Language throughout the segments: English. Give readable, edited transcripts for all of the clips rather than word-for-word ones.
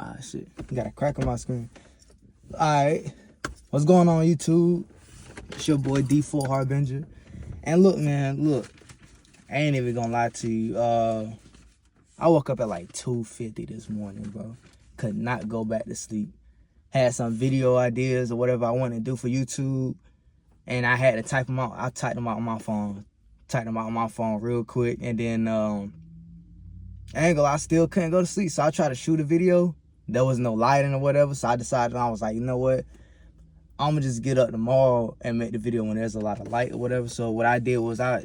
Ah, shit. Got a crack on my screen. Alright. What's going on, YouTube? It's your boy D4 Harbinger. And look, man, look. I ain't even gonna lie to you. I woke up at like 2:50 this morning, bro. Could not go back to sleep. Had some video ideas or whatever I wanted to do for YouTube. And I had to type them out. I typed them out on my phone. Typed them out on my phone real quick. And then, I ain't gonna lie, I still couldn't go to sleep. So I tried to shoot a video. There was no lighting or whatever. So I decided, I was like, you know what? I'm gonna just get up tomorrow and make the video when there's a lot of light or whatever. So what I did was I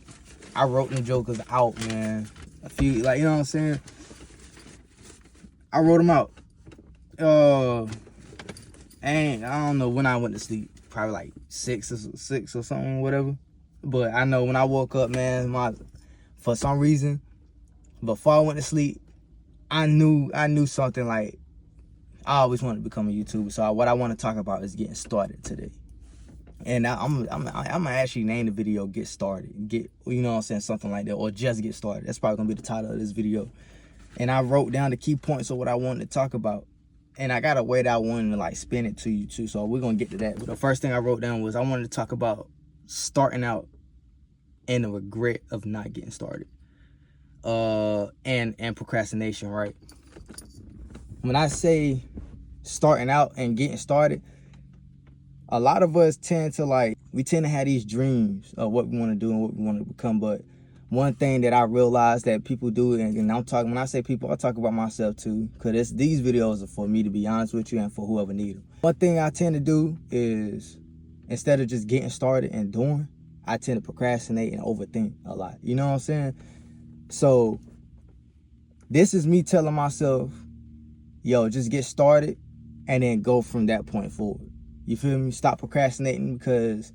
wrote them jokers out, man. A few, like, you know what I'm saying? I wrote them out. And I don't know when I went to sleep. Probably like 6 or something, whatever. But I know when I woke up, man, for some reason, before I went to sleep, I knew something. Like, I always wanted to become a YouTuber. So what I want to talk about is getting started today. And I'm gonna actually name the video "Get Started." You know what I'm saying, something like that, or just get started. That's probably gonna be the title of this video. And I wrote down the key points of what I wanted to talk about. And I got a way that I wanted to like spin it to you too. So we're gonna get to that. But the first thing I wrote down was I wanted to talk about starting out and the regret of not getting started. And procrastination, right? When I say starting out and getting started, a lot of us tend to have these dreams of what we want to do and what we want to become. But one thing that I realized that people do, and I'm talking, when I say people, I talk about myself too, because these videos are for me, to be honest with you, and for whoever need them. One thing I tend to do is, instead of just getting started and doing, I tend to procrastinate and overthink a lot. You know what I'm saying? So this is me telling myself, yo, just get started and then go from that point forward. You feel me? Stop procrastinating, because,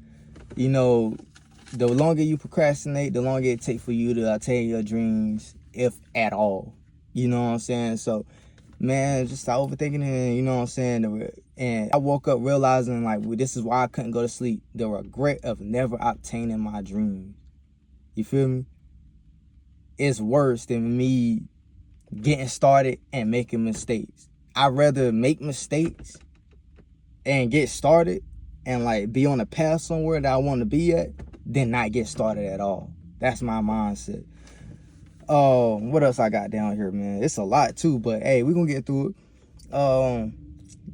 you know, the longer you procrastinate, the longer it takes for you to attain your dreams, if at all. You know what I'm saying? So, man, just stop overthinking it, you know what I'm saying? And I woke up realizing, like, this is why I couldn't go to sleep. The regret of never obtaining my dreams. You feel me? It's worse than me getting started and making mistakes. I'd rather make mistakes and get started and like be on a path somewhere that I want to be at than not get started at all. That's my mindset. What else I got down here, man? It's a lot too, but hey, we're gonna get through it.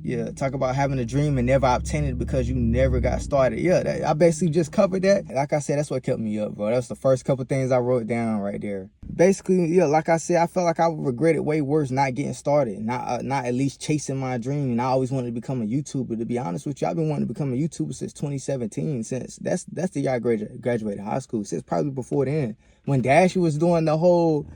Yeah, talk about having a dream and never obtaining it because you never got started. Yeah, I basically just covered that. Like I said, that's what kept me up, bro. That's the first couple things I wrote down right there. Basically, yeah, like I said, I felt like I would regret it way worse not getting started, not at least chasing my dream. And I always wanted to become a YouTuber. To be honest with you, I've been wanting to become a YouTuber since 2017. Since that's the year I graduated high school. Since probably before then, when Dashy was doing the whole.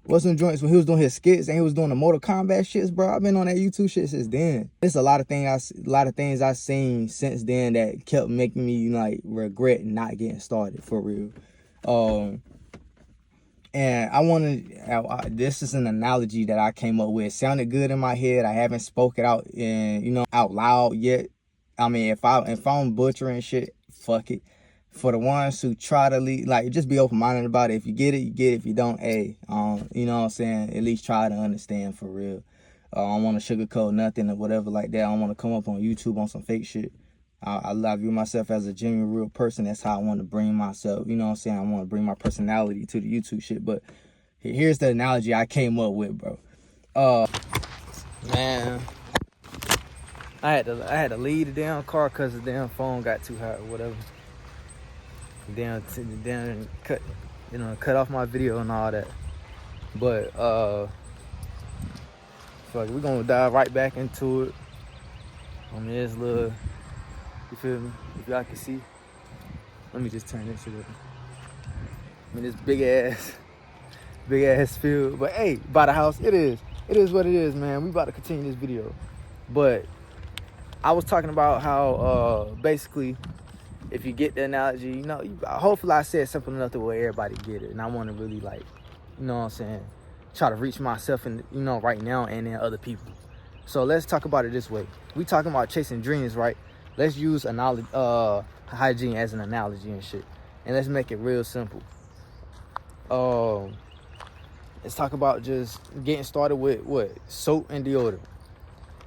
What's some joints when he was doing his skits and he was doing the Mortal Kombat shits, bro. I've been on that YouTube shit since then. There's a lot of things I've seen since then that kept making me like regret not getting started for real. And I want to. This is an analogy that I came up with. It sounded good in my head. I haven't spoke it out out loud yet. I mean, if I'm butchering shit, fuck it. For the ones who try to lead, like, just be open-minded about it. If you get it, you get it. If you don't, hey, you know what I'm saying? At least try to understand for real. I don't want to sugarcoat nothing or whatever like that. I don't want to come up on YouTube on some fake shit. I view myself as a genuine, real person. That's how I want to bring myself, you know what I'm saying? I want to bring my personality to the YouTube shit. But here's the analogy I came up with, bro. Man, I had to leave the damn car because the damn phone got too hot or whatever. Down cut off my video and all that. But fuck it, we're gonna dive right back into it. I mean, this little, you feel me? If y'all can see, let me just turn this shit up. I mean, this big ass field. But hey, by the house, it is what it is, man. We about to continue this video. But I was talking about how basically, if you get the analogy, you know, hopefully I said something enough to where everybody get it. And I want to really, like, you know what I'm saying, try to reach myself and, you know, right now and then other people. So let's talk about it this way. We talking about chasing dreams, right? Let's use hygiene as an analogy and shit. And let's make it real simple. Let's talk about just getting started with what? Soap and deodorant.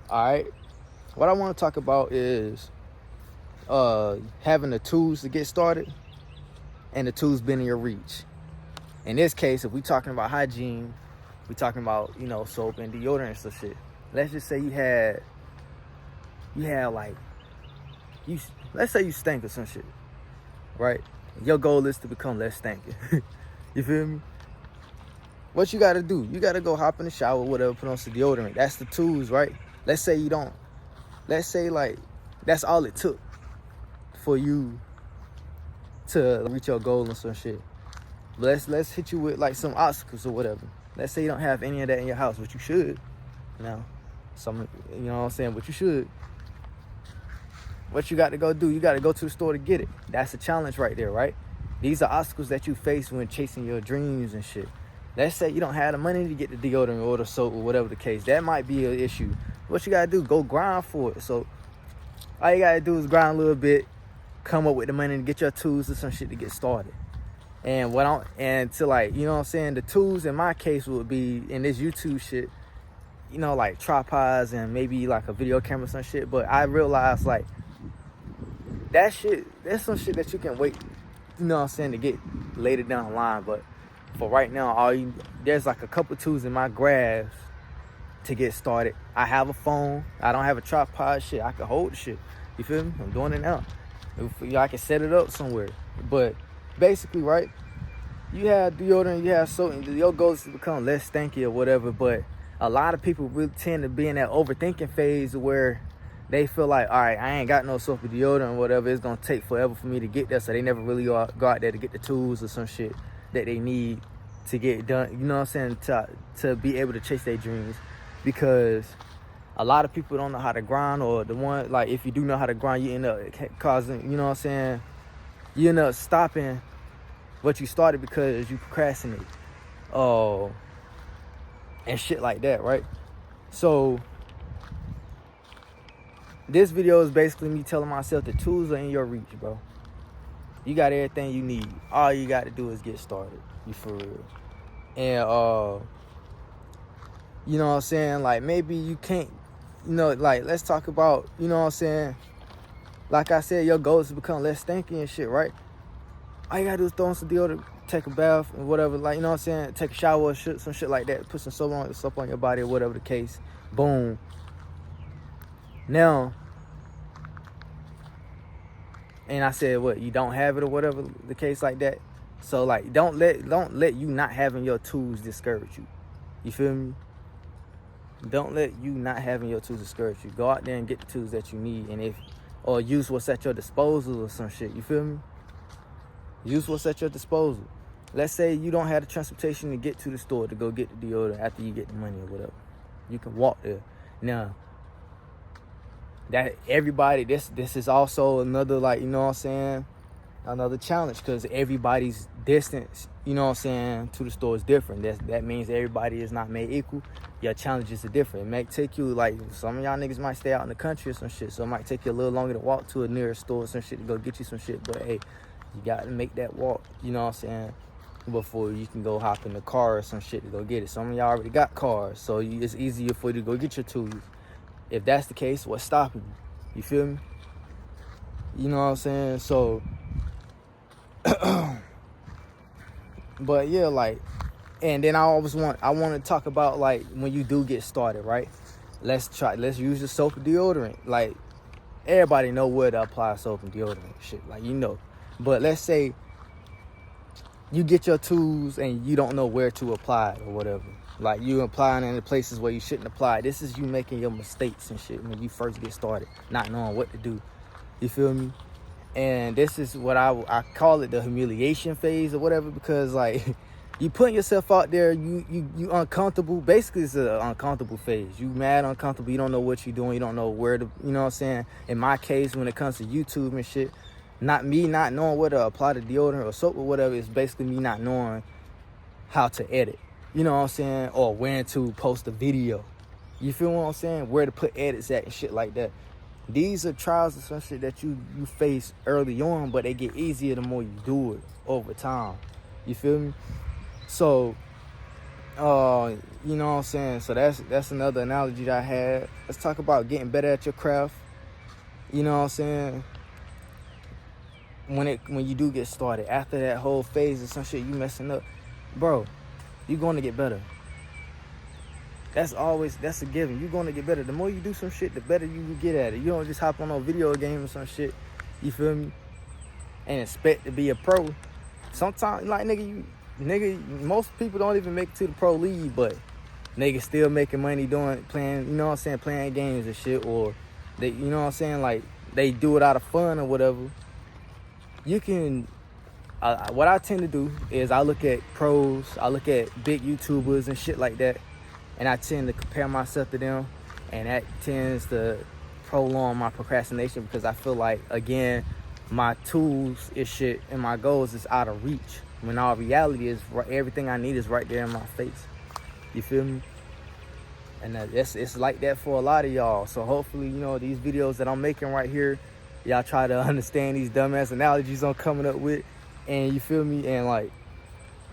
All right. What I want to talk about is having the tools to get started and the tools being in your reach. In this case, if we talking about hygiene, we talking about, you know, soap and deodorant and stuff shit. Let's just say you had like, let's say you stink or some shit, right? Your goal is to become less stinky. You feel me? What you gotta do, you gotta go hop in the shower, whatever, put on some deodorant. That's the tools, right? Let's say you don't. Let's say like that's all it took for you to reach your goal and some shit. Let's hit you with like some obstacles or whatever. Let's say you don't have any of that in your house, which you should. Now, some, you know what I'm saying, but you should. What you got to go do, you got to go to the store to get it. That's a challenge right there, right? These are obstacles that you face when chasing your dreams and shit. Let's say you don't have the money to get the deodorant or the soap or whatever the case. That might be an issue. What you got to do, go grind for it. So all you got to do is grind a little bit, come up with the money to get your tools or some shit to get started. And to like, you know what I'm saying, the tools in my case would be in this YouTube shit, you know, like tripods and maybe like a video camera or some shit. But I realized like that shit, that's some shit that you can wait, you know what I'm saying, to get later down the line. But for right now, there's like a couple tools in my grasp to get started. I have a phone. I don't have a tripod. Shit, I can hold the shit. You feel me? I'm doing it now. I can set it up somewhere. But basically, right, you have deodorant, you have soap, and your goal is to become less stanky or whatever. But a lot of people really tend to be in that overthinking phase where they feel like, all right, I ain't got no soap or deodorant or whatever. It's going to take forever for me to get there. So they never really go out there to get the tools or some shit that they need to get done, you know what I'm saying, to be able to chase their dreams. Because a lot of people don't know how to grind, or the one, like, if you do know how to grind, you end up causing, you know what I'm saying, you end up stopping what you started because you procrastinate. And shit like that, right? So this video is basically me telling myself the tools are in your reach, bro. You got everything you need. All you got to do is get started. You for real. And you know what I'm saying? Like, maybe you can't, you know, like, let's talk about, you know what I'm saying? Like I said, your goal is to become less stinky and shit, right? All you gotta do is throw on some deodorant, take a bath, and whatever, like, you know what I'm saying? Take a shower or shit, some shit like that. Put some soap on your body or whatever the case. Boom. Now, and I said, what, you don't have it or whatever the case like that? So, like, don't let you not having your tools discourage you. You feel me? Don't let you not having your tools discourage you. Go out there and get the tools that you need, and or use what's at your disposal or some shit. You feel me? Use what's at your disposal. Let's say you don't have the transportation to get to the store to go get the deodorant after you get the money or whatever. You can walk there. Now, that everybody, this is also another, like, you know what I'm saying, another challenge, because everybody's distance, you know what I'm saying, to the store is different. That means everybody is not made equal. Your challenges are different. It might take you, like, some of y'all niggas might stay out in the country or some shit, so it might take you a little longer to walk to a nearest store or some shit to go get you some shit. But hey, you got to make that walk, you know what I'm saying, before you can go hop in the car or some shit to go get it. Some of y'all already got cars, so it's easier for you to go get your tools. If that's the case, what's stopping you? You feel me? You know what I'm saying? So, but yeah, like, and then I want to talk about, like, when you do get started, right? Let's use the soap and deodorant. Like, everybody know where to apply soap and deodorant and shit, like, you know. But let's say you get your tools and you don't know where to apply it or whatever. Like, you applying in the places where you shouldn't apply. This is you making your mistakes and shit when you first get started, not knowing what to do. You feel me? And this is what I call it, the humiliation phase or whatever, because, like, you putting yourself out there, you uncomfortable. Basically, it's an uncomfortable phase. You mad uncomfortable. You don't know what you're doing. You don't know where to, you know what I'm saying? In my case, when it comes to YouTube and shit, not knowing where to apply the deodorant or soap or whatever, it's basically me not knowing how to edit. You know what I'm saying? Or when to post a video. You feel what I'm saying? Where to put edits at and shit like that. These are trials and some shit that you face early on, but they get easier the more you do it over time. You feel me? So, You know what I'm saying? So that's another analogy that I had. Let's talk about getting better at your craft. You know what I'm saying? When you do get started, after that whole phase of some shit you messing up, bro, you're going to get better. That's a given. You're going to get better. The more you do some shit, the better you get at it. You don't just hop on a video game or some shit, you feel me, and expect to be a pro. Sometimes, like, most people don't even make it to the pro league, but niggas still making money playing, you know what I'm saying, playing games and shit, or they, you know what I'm saying, like, they do it out of fun or whatever. You can, what I tend to do is I look at pros, I look at big YouTubers and shit like that, and I tend to compare myself to them, and that tends to prolong my procrastination because I feel like, again, my tools and shit and my goals is out of reach, when all reality is everything I need is right there in my face. You feel me? And it's like that for a lot of y'all. So hopefully, you know, these videos that I'm making right here, y'all try to understand these dumbass analogies I'm coming up with, and you feel me, and like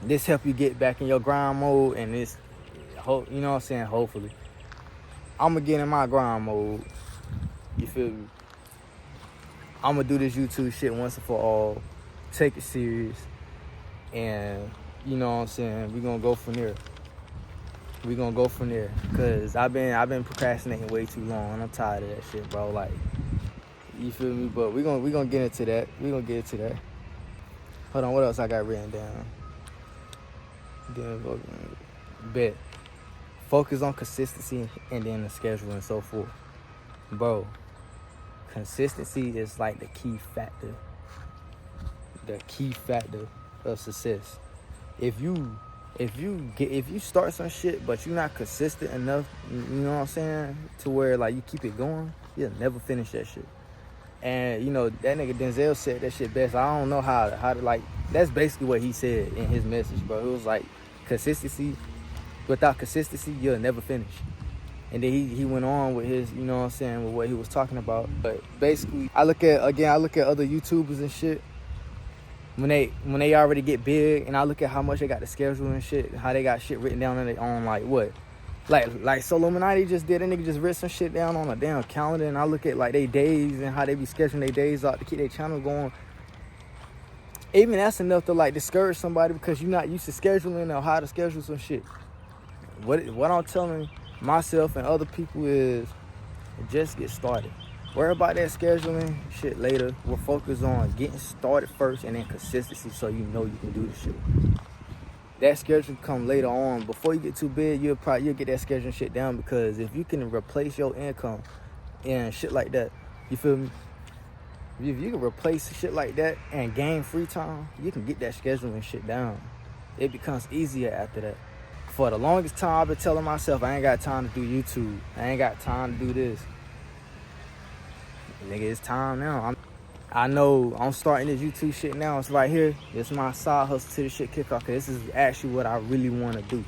this help you get back in your grind mode. And this, you know what I'm saying, hopefully I'm gonna get in my grind mode. You feel me? I'm gonna do this YouTube shit once and for all, take it serious, and you know what I'm saying, we're gonna go from there. Cause I've been procrastinating way too long, and I'm tired of that shit, bro. Like, you feel me? But we're gonna get into that. Hold on, what else I got written down? Bet. Focus on consistency and then the schedule and so forth. Bro, consistency is like the key factor of success. If you start some shit but you're not consistent enough, you know what I'm saying, to where like you keep it going, you'll never finish that shit. And you know, that nigga Denzel said that shit best. I don't know how to, like, that's basically what he said in his message, bro. It was like, without consistency, you'll never finish. And then he went on with his, you know what I'm saying, with what he was talking about. But basically, I look at other YouTubers and shit, when they already get big, and I look at how much they got the schedule and shit, how they got shit written down on like what? Like Solomonati just did. That nigga just written some shit down on a damn calendar, and I look at like they days and how they be scheduling their days out to keep their channel going. Even that's enough to like discourage somebody because you're not used to scheduling or how to schedule some shit. What I'm telling myself and other people is, just get started. Worry about that scheduling shit later. We'll focus on getting started first, and then consistency, so you know you can do the shit. That schedule come later on. Before you get too big, you'll get that scheduling shit down, because if you can replace your income and shit like that, you feel me? If you can replace shit like that and gain free time, you can get that scheduling shit down. It becomes easier after that. For the longest time, I've been telling myself I ain't got time to do YouTube. I ain't got time to do this. Nigga, it's time now. I know I'm starting this YouTube shit now. It's right here. It's my side hustle till this shit kick off, because this is actually what I really want to do.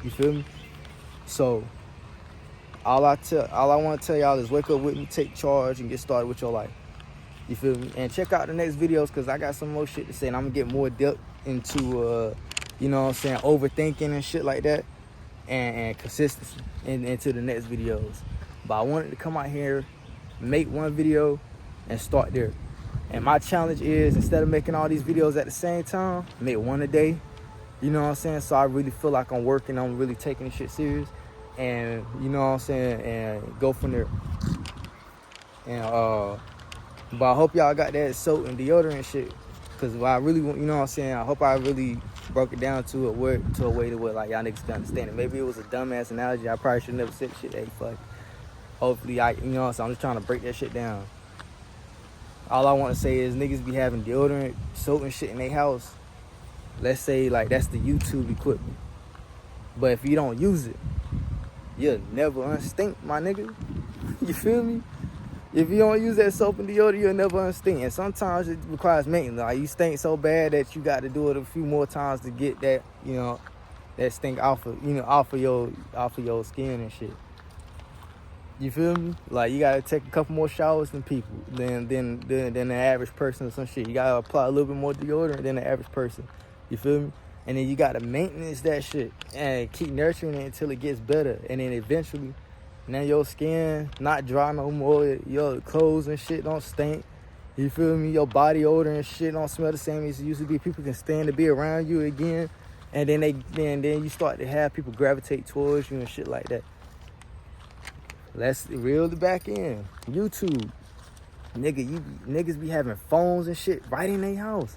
You feel me? So all I want to tell y'all is wake up with me, take charge, and get started with your life. You feel me? And check out the next videos, because I got some more shit to say, and I'm going to get more depth into, you know what I'm saying, overthinking and shit like that, and consistency into the next videos. But I wanted to come out here, make one video, and start there. And my challenge is, instead of making all these videos at the same time, make one a day. You know what I'm saying? So I really feel like I'm working, I'm really taking this shit serious. And you know what I'm saying? And go from there. And but I hope y'all got that soap and deodorant shit. Cause I really want, you know what I'm saying, I hope I really broke it down to a way to where like y'all niggas can understand it. Maybe it was a dumbass analogy. I probably should never said shit. Hey, fuck. Hopefully, you know what I'm saying, I'm just trying to break that shit down. All I want to say is niggas be having deodorant, soap and shit in their house. Let's say like that's the YouTube equipment. But if you don't use it, you'll never unstink, my nigga. You feel me? If you don't use that soap and deodorant, you'll never unstink. And sometimes it requires maintenance. Like, you stink so bad that you got to do it a few more times to get that, you know, that stink off of your skin and shit. You feel me? Like, you gotta take a couple more showers than people, than the average person or some shit. You gotta apply a little bit more deodorant than the average person. You feel me? And then you got to maintenance that shit and keep nurturing it until it gets better. And then eventually, now your skin not dry no more. Your clothes and shit don't stink. You feel me? Your body odor and shit don't smell the same as it used to be. People can stand to be around you again. And then then you start to have people gravitate towards you and shit like that. Let's reel the back end. YouTube. Niggas be having phones and shit right in their house.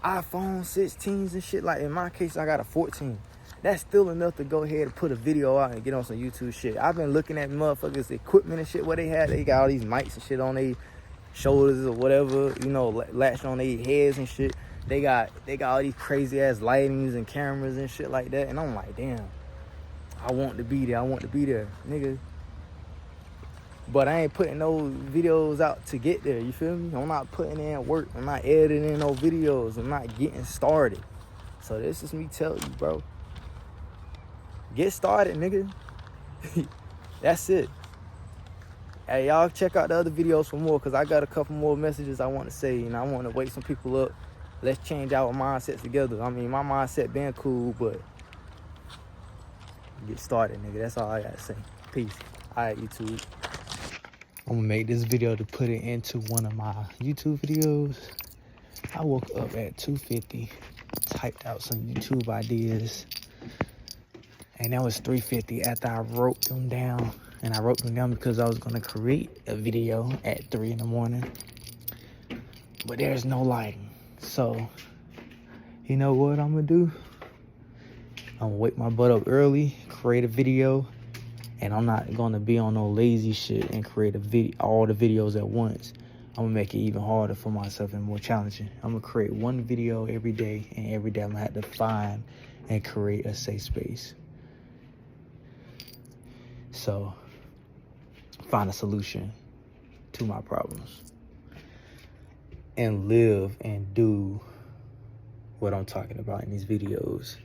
iPhone 16s and shit. Like in my case, I got a 14. That's still enough to go ahead and put a video out and get on some YouTube shit. I've been looking at motherfuckers' equipment and shit, what they had. They got all these mics and shit on their shoulders or whatever, you know, latched on their heads and shit. They got all these crazy ass lightings and cameras and shit like that. And I'm like, damn, I want to be there. Nigga. But I ain't putting no videos out to get there, you feel me? I'm not putting in work. I'm not editing no videos. I'm not getting started. So this is me telling you, bro. Get started, nigga. That's it. Hey, y'all check out the other videos for more, because I got a couple more messages I want to say, and I want to wake some people up. Let's change our mindsets together. I mean, my mindset been cool, but get started, nigga. That's all I got to say. Peace. All right, YouTube. I'm gonna make this video to put it into one of my YouTube videos. I woke up at 2:50, typed out some YouTube ideas, and that was 3:50 after I wrote them down. And I wrote them down because I was gonna create a video at 3 in the morning, but there's no lighting. So, you know what I'm gonna do? I'm gonna wake my butt up early, create a video. And I'm not gonna be on no lazy shit and create all the videos at once. I'm gonna make it even harder for myself and more challenging. I'm gonna create one video every day, and every day I'm gonna have to find and create a safe space. So, find a solution to my problems. And live and do what I'm talking about in these videos.